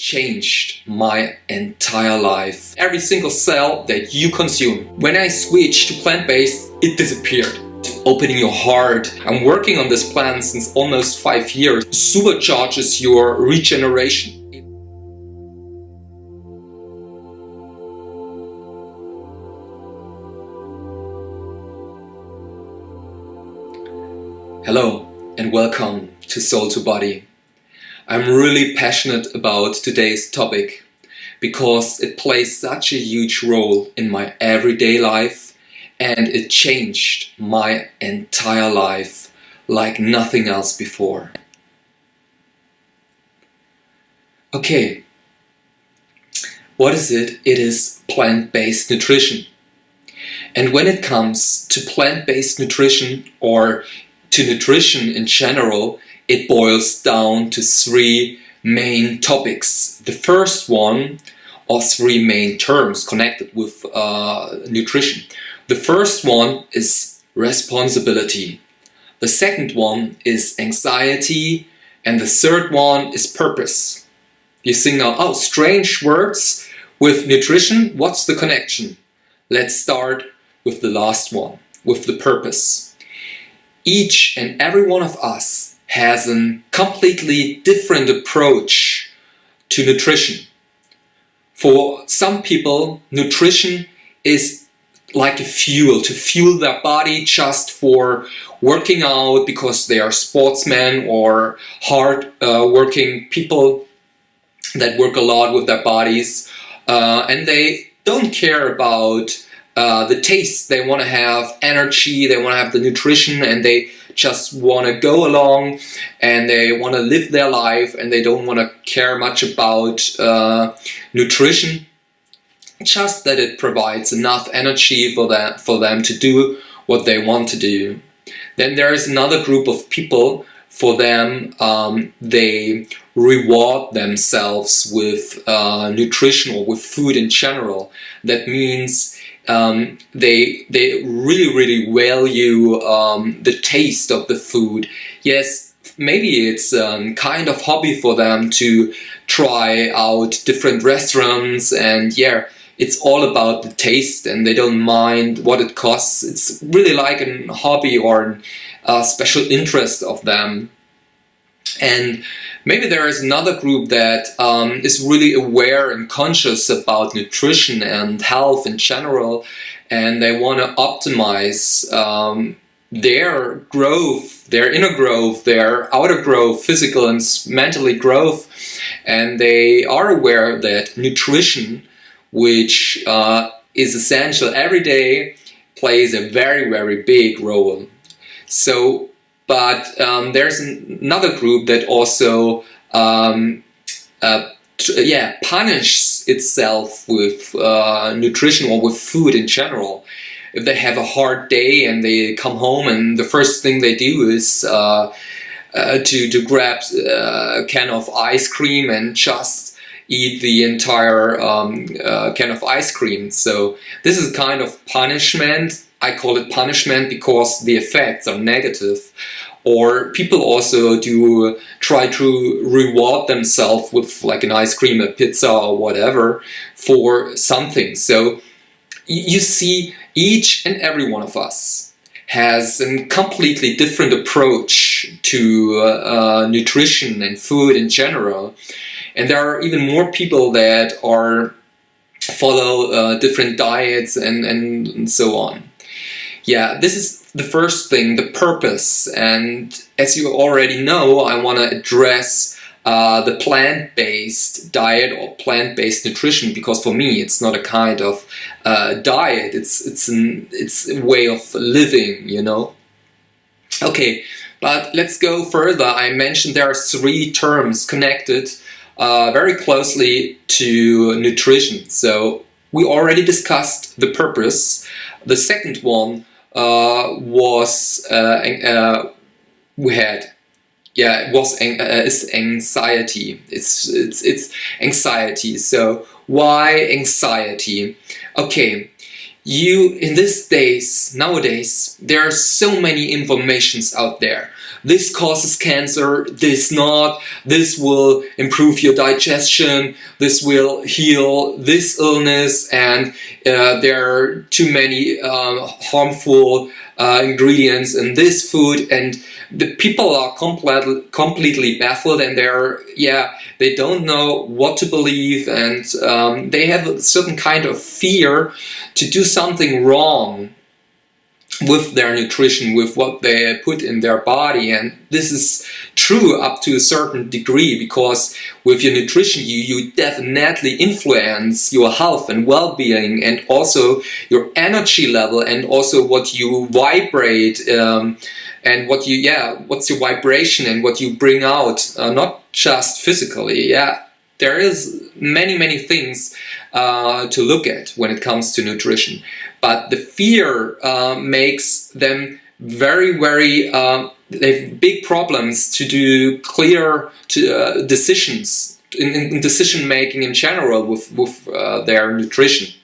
changed my entire life. Every single cell that you consume. When I switched to plant-based, it disappeared. Opening your heart. I'm working on this plan since almost 5 years. Supercharges your regeneration. Hello and welcome to Soul2Body. I'm really passionate about today's topic because it plays such a huge role in my everyday life, and it changed my entire life like nothing else before. Okay, what is it? It is plant-based nutrition. And when it comes to plant-based nutrition, or to nutrition in general, it boils down to three main topics. The first one, or three main terms connected with nutrition. The first one is responsibility. The second one is anxiety. And the third one is purpose. You think now, oh, strange words with nutrition. What's the connection? Let's start with the last one, with the purpose. Each and every one of us has a completely different approach to nutrition. For some people, nutrition is like a fuel, to fuel their body just for working out because they are sportsmen or hard working people that work a lot with their bodies, and they don't care about the taste. They want to have energy, they want to have the nutrition, and they just want to go along and they want to live their life, and they don't want to care much about nutrition, just that it provides enough energy for them to do what they want to do. Then there is another group of people. For them, they reward themselves with nutrition or with food in general. That means they really value the taste of the food. Yes, maybe it's kind of hobby for them to try out different restaurants, and yeah, it's all about the taste and they don't mind what it costs. It's really like a hobby or a special interest of them. And maybe there is another group that is really aware and conscious about nutrition and health in general, and they want to optimize their growth, their inner growth, their outer growth, physical and mentally growth, and they are aware that nutrition, which is essential every day, plays a very big role. So, but there's another group that also punishes itself with nutrition or with food in general. If they have a hard day and they come home and the first thing they do is to grab a can of ice cream and just eat the entire can of ice cream. So this is kind of punishment. I call it punishment because the effects are negative. Or people also do try to reward themselves with like an ice cream, a pizza or whatever for something. So you see, each and every one of us has a completely different approach to nutrition and food in general. And there are even more people that follow different diets and so on. Yeah, this is the first thing, the purpose. And as you already know, I want to address the plant-based diet or plant-based nutrition, because for me it's not a kind of diet, it's a way of living, you know. Okay, but let's go further. I mentioned there are three terms connected very closely to nutrition. So we already discussed the purpose. The second one was anxiety. It's anxiety. So why anxiety? Okay, nowadays there are so many informations out there. this causes cancer, this not, this will improve your digestion, this will heal this illness, and there are too many harmful ingredients in this food, and the people are completely baffled, and they don't know what to believe, and they have a certain kind of fear to do something wrong with their nutrition, with what they put in their body. And this is true up to a certain degree, because with your nutrition you definitely influence your health and well-being, and also your energy level, and also what you vibrate, and what's your vibration and what you bring out, not just physically. There is many things to look at when it comes to nutrition, but the fear makes them very they have big problems to do clear decisions in decision making in general with their nutrition.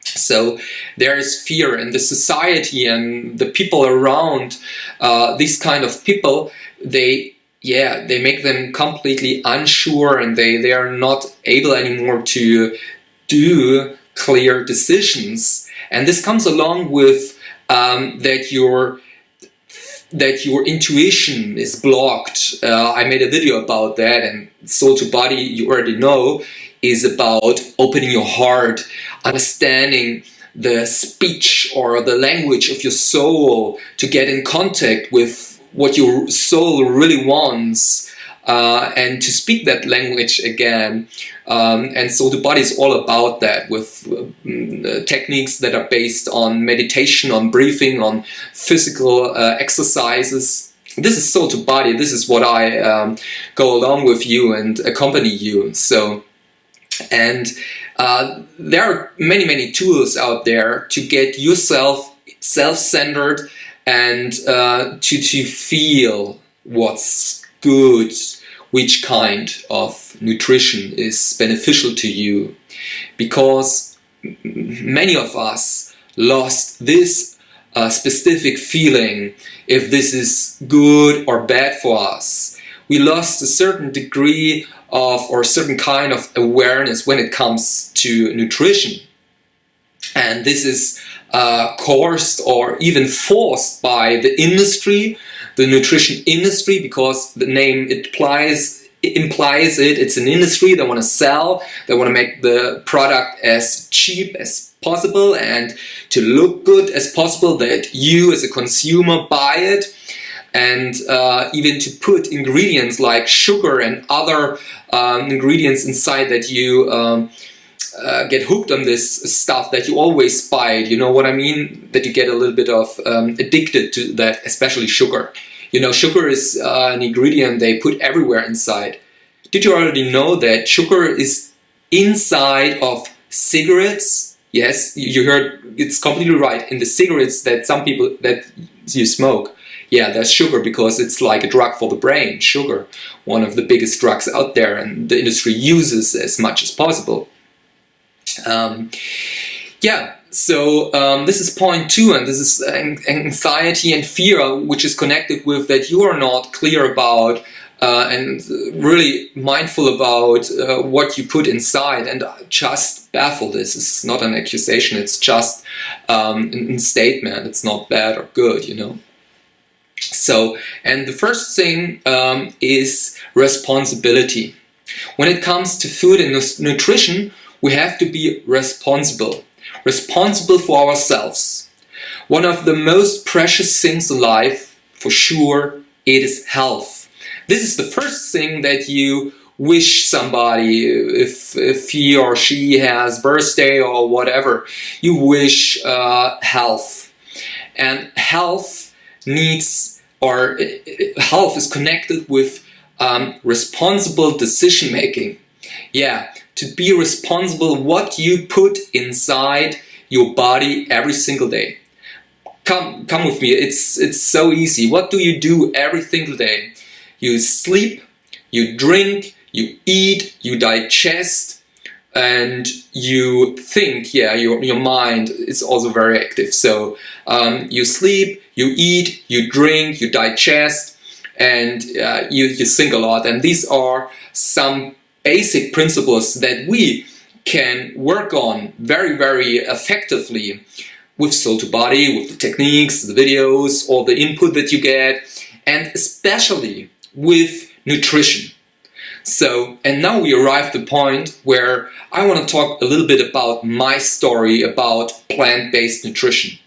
So there is fear, and the society and the people around these kind of people, they make them completely unsure, and they are not able anymore to do clear decisions. And this comes along with that your intuition is blocked. I made a video about that, and Soul2Body, you already know, is about opening your heart, understanding the speech or the language of your soul, to get in contact with what your soul really wants, and to speak that language again. And Soul2Body is all about that, with techniques that are based on meditation, on breathing, on physical exercises. This is Soul2Body. This is what I go along with you and accompany you. So, and there are many tools out there to get yourself self-centered, and to feel what's good, which kind of nutrition is beneficial to you. Because many of us lost this specific feeling, if this is good or bad for us. We lost a certain degree of, or a certain kind of awareness when it comes to nutrition. And this is coerced or even forced by the industry, the nutrition industry, because the name implies it. It's an industry. They want to sell. They want to make the product as cheap as possible and to look good as possible, that you as a consumer buy it. And even to put ingredients like sugar and other ingredients inside, that you get hooked on this stuff that you always buy. You know what I mean? That you get a little bit of addicted to that, especially sugar. You know, sugar is an ingredient they put everywhere inside. Did you already know that sugar is inside of cigarettes? Yes, you heard, it's completely right. In the cigarettes that some people that you smoke. Yeah, there's sugar, because it's like a drug for the brain. Sugar, one of the biggest drugs out there, and the industry uses as much as possible. So this is point 2, and this is anxiety and fear, which is connected with that you are not clear about and really mindful about what you put inside, and just baffled. This is not an accusation, it's just a statement. It's not bad or good, you know. So, and the first thing is responsibility. When it comes to food and nutrition, we have to be responsible for ourselves. One of the most precious things in life, for sure, it is health. This is the first thing that you wish somebody, if he or she has birthday or whatever, you wish health. And health needs, or health is connected with responsible decision making. Yeah, to be responsible what you put inside your body every single day. Come with me. It's so easy. What do you do every single day? You sleep, you drink, you eat, you digest, and you think. Yeah, your mind is also very active. So you sleep, you eat, you drink, you digest, and you think a lot. And these are some basic principles that we can work on very, very effectively with Soul2Body, with the techniques, the videos, all the input that you get, and especially with nutrition. So, and now we arrive at the point where I want to talk a little bit about my story about plant-based nutrition.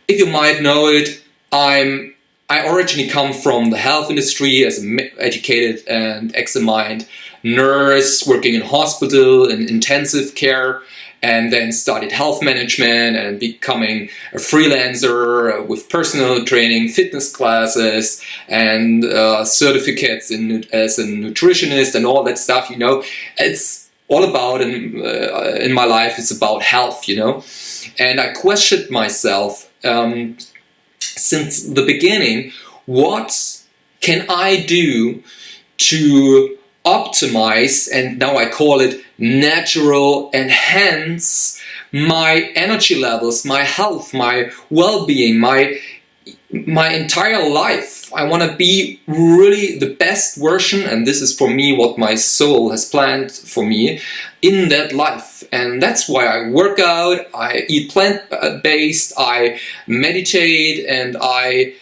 If you might know it, I originally come from the health industry as an educated and examined nurse working in hospital and intensive care, and then studied health management and becoming a freelancer with personal training, fitness classes, and certificates as a nutritionist and all that stuff. You know, it's all about in my life. It's about health. You know, and I questioned myself since the beginning. What can I do to optimize, and now I call it natural, enhance my energy levels, my health, my well-being, my entire life? I want to be really the best version, and this is for me what my soul has planned for me in that life. And that's why I work out, I eat plant-based, I meditate, and I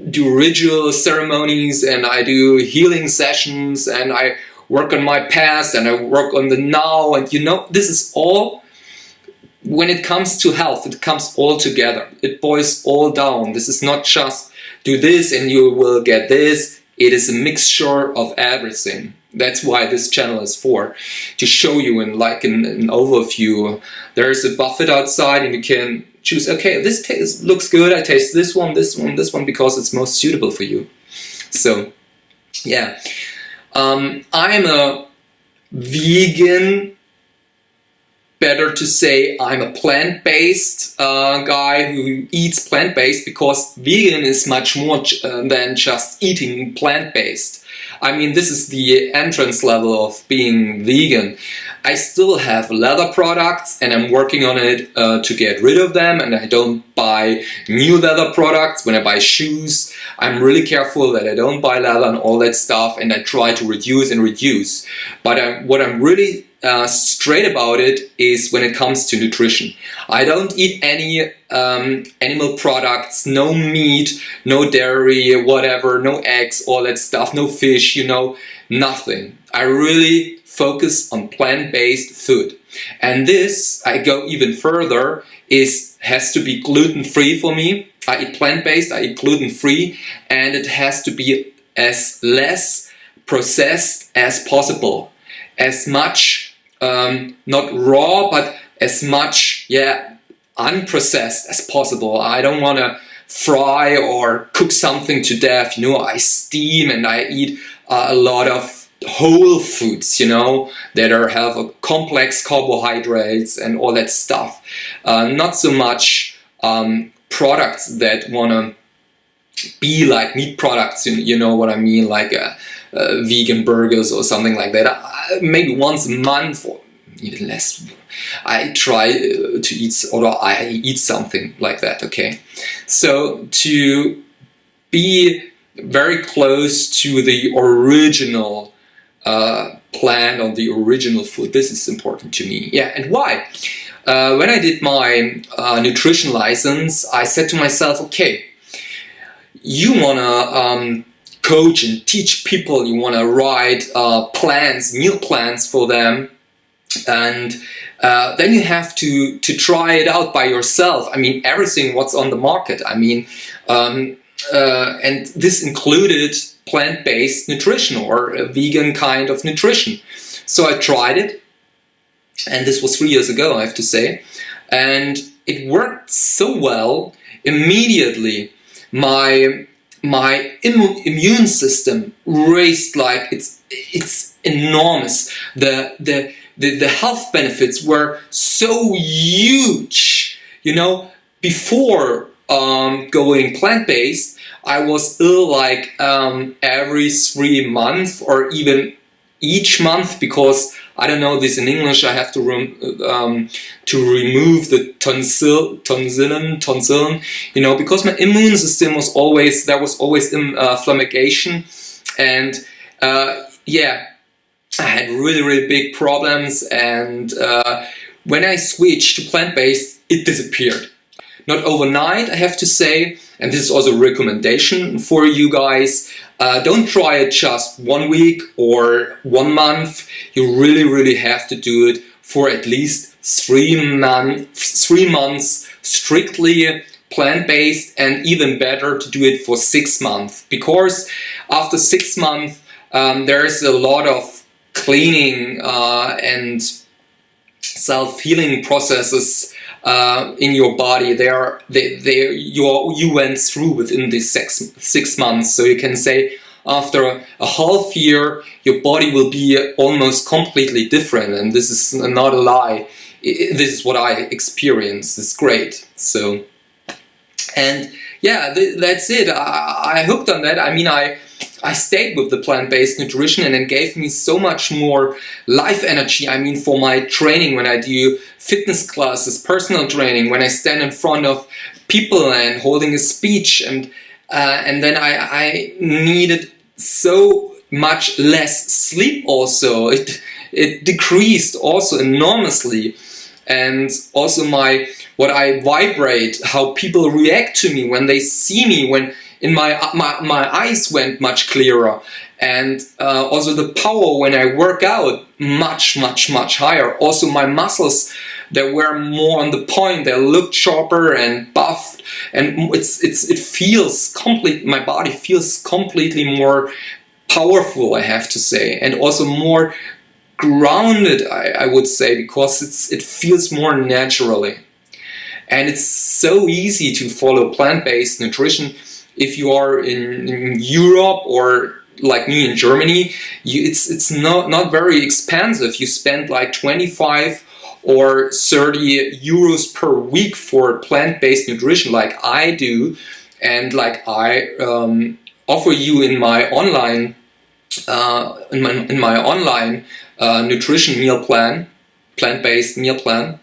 do ritual ceremonies, and I do healing sessions, and I work on my past, and I work on the now. And you know, this is all, when it comes to health, it comes all together. It boils all down. This is not just do this and you will get this. It is a mixture of everything. That's why this channel is for, to show you in like an overview. There's a buffet outside, and you can choose, okay, this looks good, I taste this one, this one, this one, because it's most suitable for you. So, yeah. I'm a vegan, better to say I'm a plant-based guy who eats plant-based, because vegan is much more than just eating plant-based. I mean, this is the entrance level of being vegan. I still have leather products, and I'm working on it to get rid of them, and I don't buy new leather products. When I buy shoes, I'm really careful that I don't buy leather and all that stuff, and I try to reduce. But what I'm really straight about it is when it comes to nutrition. I don't eat any animal products, no meat, no dairy, whatever, no eggs, all that stuff, no fish, you know, nothing. I really focus on plant-based food. And this, I go even further, has to be gluten-free for me. I eat plant-based, I eat gluten-free, and it has to be as less processed as possible. As much, not raw, but as much, unprocessed as possible. I don't want to fry or cook something to death, you know. I steam, and I eat a lot of whole foods, you know, that have a complex carbohydrates and all that stuff. Not so much products that want to be like meat products, you know what I mean, like vegan burgers or something like that. Maybe once a month or even less, I try to eat, or I eat something like that, okay? So to be very close to the original plant, on the original food, this is important to me. Yeah, and why? When I did my nutrition license, I said to myself, okay, you wanna coach and teach people, you wanna write meal plans for them, and then you have to try it out by yourself. I mean, everything what's on the market. I mean, and this included plant-based nutrition, or a vegan kind of nutrition. So I tried it, and this was 3 years ago, I have to say, and it worked so well. Immediately my immune system raised like it's enormous. The health benefits were so huge. You know, before going plant-based, I was ill like every 3 months, or even each month, because I don't know this in English. I have to remove the tonsilin, you know, because my immune system was always, there was always inflammation, and yeah, I had really big problems, and when I switched to plant-based, it disappeared. Not overnight, I have to say, and this is also a recommendation for you guys. Don't try it just 1 week or 1 month. You really have to do it for at least 3 months strictly plant-based, and even better to do it for 6 months, because after 6 months there's a lot of cleaning and self-healing processes in your body. You went through within these 6 months. So you can say after a half year, your body will be almost completely different. And this is not a lie. This is what I experienced. It's great. So, and yeah, that's it. I hooked on that. I mean, I stayed with the plant-based nutrition, and it gave me so much more life energy. I mean, for my training, when I do fitness classes, personal training, when I stand in front of people and holding a speech, and then I needed so much less sleep also. It decreased also enormously. And also what I vibrate, how people react to me when they see me, when in my eyes went much clearer, and also the power when I work out much higher. Also my muscles, they were more on the point, they looked sharper and buffed, and it feels complete. My body feels completely more powerful, I have to say, and also more grounded, I would say, because it feels more naturally. And it's so easy to follow plant-based nutrition. If you are in Europe, or like me in Germany, it's not very expensive. You spend like 25 or 30 euros per week for plant-based nutrition, like I do, and like I offer you in my online nutrition meal plan, plant-based meal plan,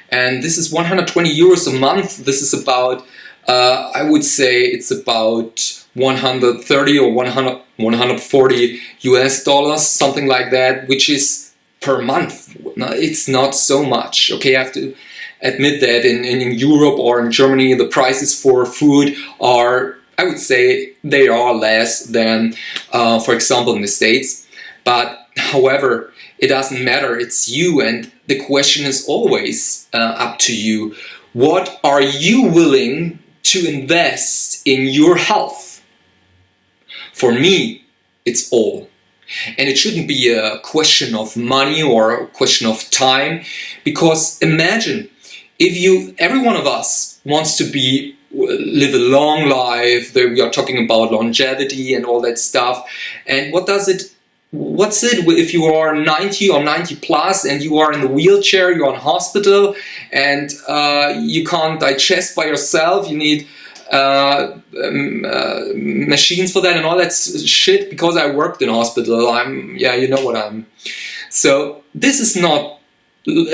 and this is 120 euros a month. This is about I would say it's about 130 or 140 US dollars, something like that, which is per month. It's not so much. Okay, I have to admit that in Europe or in Germany, the prices for food are, I would say, they are less than, for example, in the States. But however, it doesn't matter. It's you, and the question is always up to you. What are you willing to invest in your health? For me, it's all. And it shouldn't be a question of money or a question of time, because imagine if every one of us wants to live a long life. We are talking about longevity and all that stuff. And what's it if you are 90 or 90 plus and you are in the wheelchair, you're in hospital, and you can't digest by yourself, you need machines for that and all that shit, because I worked in hospital. You know what I'm. So this is not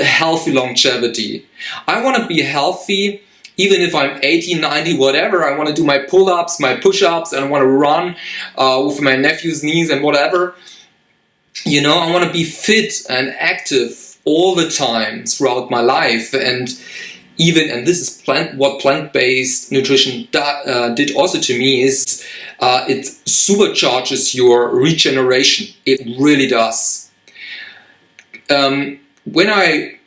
healthy longevity. I want to be healthy even if I'm 80, 90, whatever. I want to do my pull-ups, my push-ups, and I want to run with my nephew's knees and whatever. You know, I want to be fit and active all the time throughout my life. And this is what plant-based nutrition did also to me, is it supercharges your regeneration. It really does. When I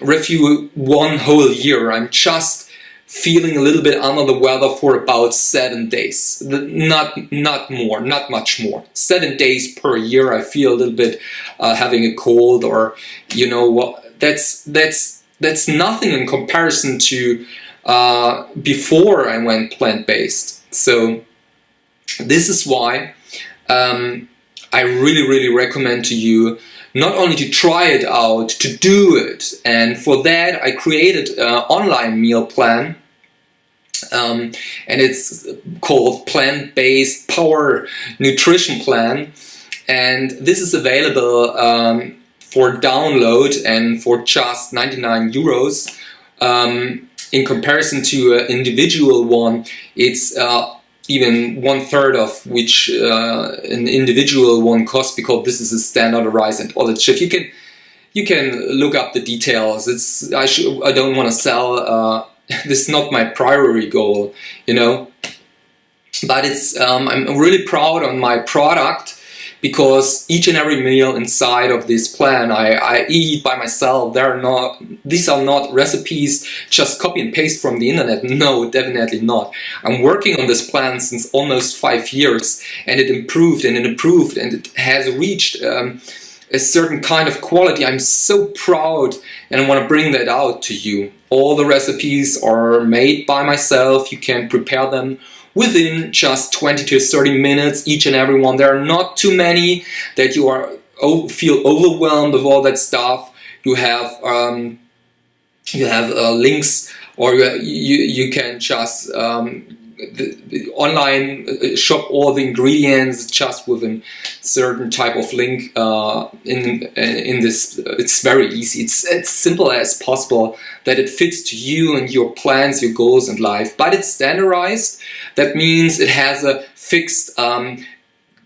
review 1 whole year, I'm just feeling a little bit under the weather for about 7 days. Not more, not much more. 7 days per year I feel a little bit having a cold, or you know what. That's nothing in comparison to before I went plant-based. So this is why I really recommend to you not only to try it out, to do it. And for that I created an online meal plan, and it's called Plant-Based Power Nutrition Plan. and this is available for download and for just 99 euros. In comparison to an individual one, it's even 1/3 of which an individual one costs, because this is a standardized and audit shift. You can look up the details. I don't want to sell. This is not my primary goal, you know. But I'm really proud on my product, because each and every meal inside of this plan I eat by myself. These are not recipes just copy and paste from the internet. No, definitely not. I'm working on this plan since almost 5 years, and it improved and it improved, and it has reached a certain kind of quality. I'm so proud, and I want to bring that out to you. All the recipes are made by myself. You can prepare them within just 20 to 30 minutes, each and every one. There are not too many that you feel overwhelmed with all that stuff. You have links, or you can just the online shop all the ingredients just with a certain type of link in this. It's very easy. It's simple as possible, that it fits to you and your plans, your goals in life. But it's standardized. That means it has a fixed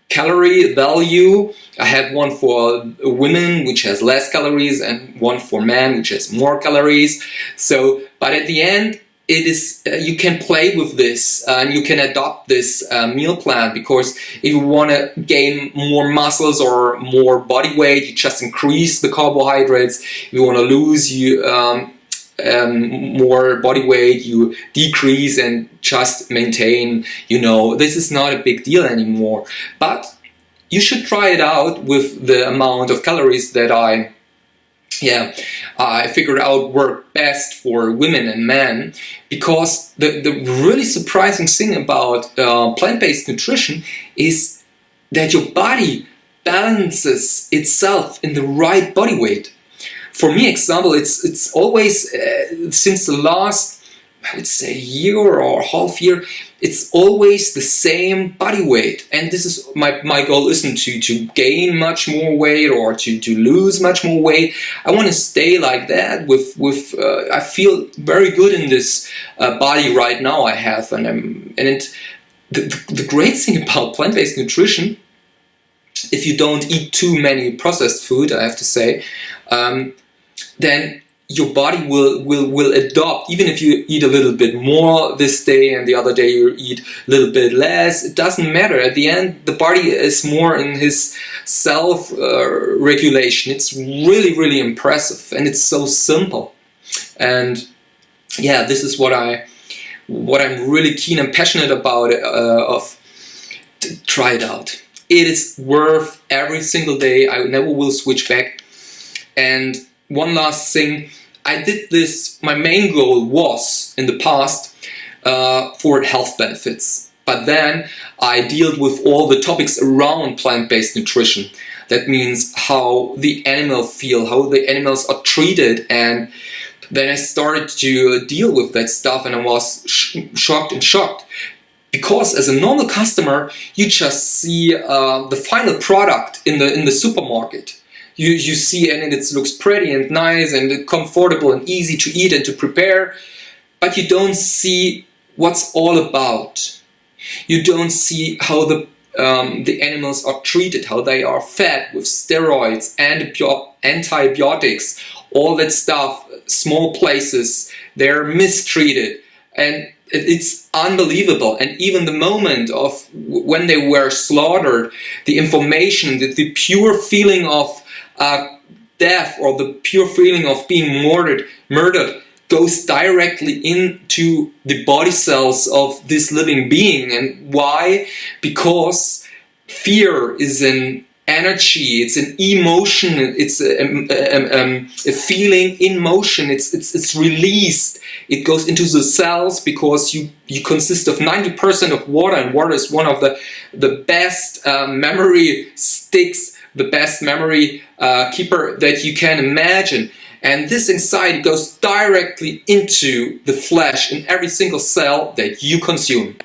calorie value. I have one for women, which has less calories, and one for men, which has more calories. So, but at the end, it is you can play with this, and you can adopt this meal plan, because if you want to gain more muscles or more body weight, you just increase the carbohydrates. If you want to lose more body weight, you decrease and just maintain. You know, this is not a big deal anymore. But you should try it out with the amount of calories that I figured out work best for women and men, because the really surprising thing about plant-based nutrition is that your body balances itself in the right body weight. For me, example, it's always since the last, I would say, year or half year, it's always the same body weight. And this is my goal isn't to gain much more weight or to lose much more weight. I want to stay like that with I feel very good in this body right now I have. The great thing about plant-based nutrition, if you don't eat too many processed food, I have to say, then your body will adopt. Even if you eat a little bit more this day and the other day you eat a little bit less, it doesn't matter. At the end, the body is more in his self-regulation. It's really, really impressive, and it's so simple. And yeah, this is what I'm really keen and passionate about. Try it out. It is worth every single day. I never will switch back. And one last thing, I did this, my main goal was in the past for health benefits. But then I dealt with all the topics around plant-based nutrition. That means how the animals feel, how the animals are treated. And then I started to deal with that stuff, and I was shocked. Because as a normal customer, you just see the final product in the supermarket. You see, and it looks pretty and nice and comfortable and easy to eat and to prepare, but you don't see what's all about. You don't see how the animals are treated, how they are fed with steroids, antibiotics, all that stuff, small places, they're mistreated, and it's unbelievable. And even the moment of when they were slaughtered, the information, the pure feeling of death, or the pure feeling of being murdered goes directly into the body cells of this living being. And why? Because fear is an energy, it's an emotion, it's a feeling in motion, it's released. It goes into the cells because you consist of 90% of water, and water is one of the best memory sticks, the best memory keeper that you can imagine. And this anxiety goes directly into the flesh in every single cell that you consume.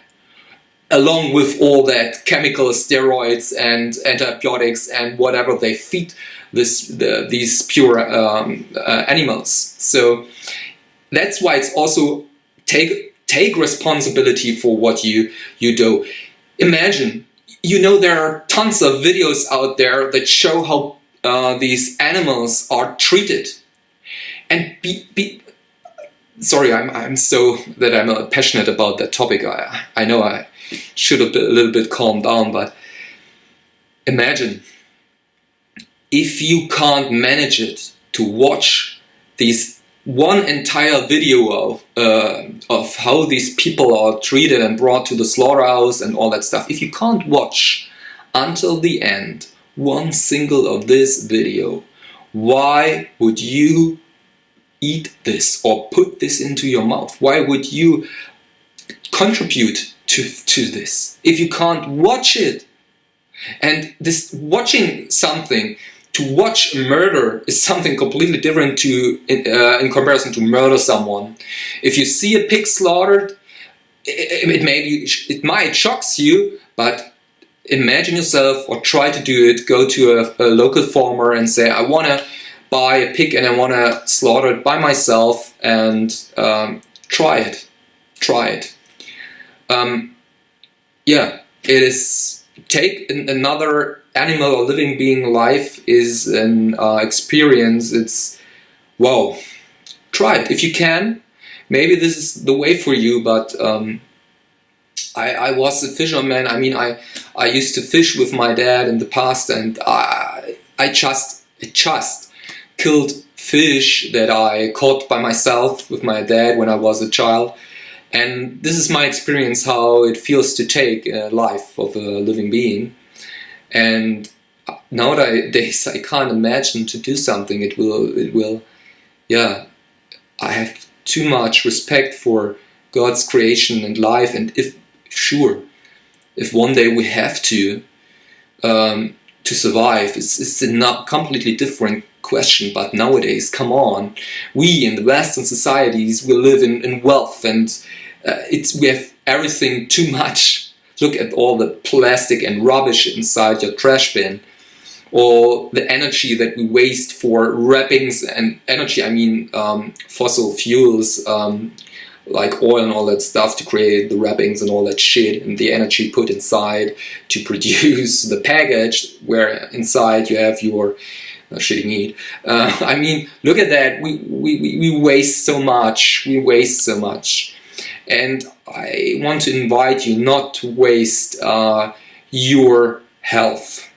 along with all that chemical steroids and antibiotics and whatever they feed these pure animals. So that's why it's also take responsibility for what you do. Imagine, there are tons of videos out there that show how these animals are treated. And sorry, I'm so that I'm passionate about that topic. I know I should have been a little bit calmed down, but imagine if you can't manage it to watch these one entire video of how these people are treated and brought to the slaughterhouse and all that stuff. If you can't watch until the end one single of this video, why would you eat this or put this into your mouth? Why would you contribute to this if you can't watch it? And this watching something, to watch murder is something completely different in comparison to murder someone. If you see a pig slaughtered, it might shocks you, but imagine yourself, or try to do it, go to a local farmer and say, I want to buy a pig and I want to slaughter it by myself, and try it. Yeah, it is, take another animal or living being life is an experience. It's, wow, try it if you can. Maybe this is the way for you, but I was a fisherman. I mean, I used to fish with my dad in the past, and I just killed fish that I caught by myself with my dad when I was a child. And this is my experience how it feels to take a life of a living being. And nowadays I can't imagine to do something. It will, yeah. I have too much respect for God's creation and life. And if one day we have to survive, it's a not completely different question. But nowadays, come on, we in the Western societies, we live in wealth, and we have everything too much. Look at all the plastic and rubbish inside your trash bin, or the energy that we waste for wrappings. And energy, I mean fossil fuels, like oil and all that stuff, to create the wrappings and all that shit, and the energy put inside to produce the package where inside you have your shitty meat. I mean, look at that. We waste so much. We waste so much. And I want to invite you not to waste your health.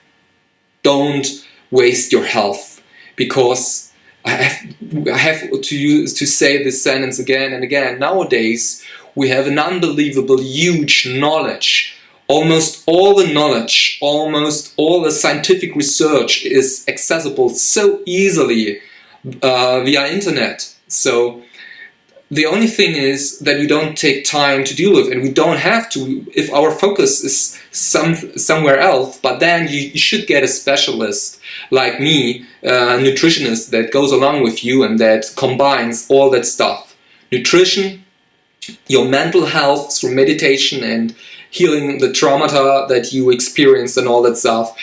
Don't waste your health, because I have to say this sentence again and again. Nowadays, we have an unbelievable, huge knowledge. Almost all the knowledge, almost all the scientific research is accessible so easily via internet. So the only thing is that we don't take time to deal with, and we don't have to if our focus is somewhere else. But then you should get a specialist like me, a nutritionist that goes along with you and that combines all that stuff. Nutrition, your mental health through meditation and healing the trauma that you experienced and all that stuff,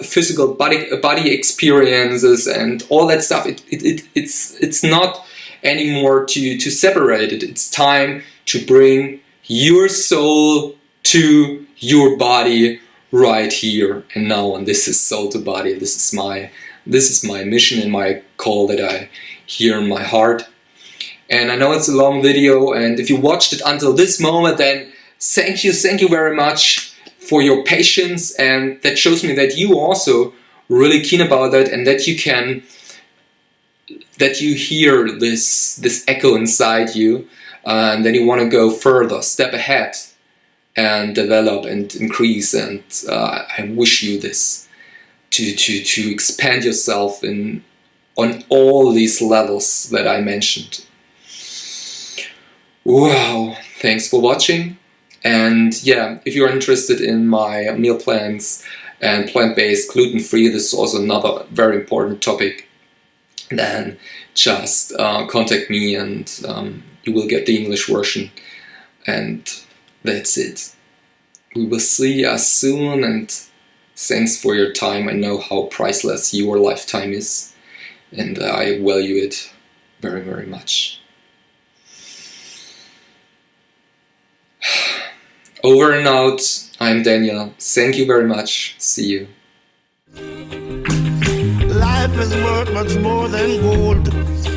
physical body experiences and all that stuff. It's not anymore to separate it. It's time to bring your soul to your body right here and now. And this is Soul2Body. This is my mission and my call that I hear in my heart. And I know it's a long video, and if you watched it until this moment, then thank you very much for your patience, and that shows me that you also really keen about that, and that you hear this echo inside you, and then you want to go further, step ahead, and develop and increase. And I wish you this to expand yourself on all these levels that I mentioned. Wow, thanks for watching. And yeah, if you're interested in my meal plans and plant-based, gluten-free, this is also another very important topic, then just contact me, and you will get the English version. And that's it. we will see us soon, and thanks for your time. I know how priceless your lifetime is, and I value it very, very much. Over and out. I'm Daniel. Thank you very much. See you. Life is worth much more than gold.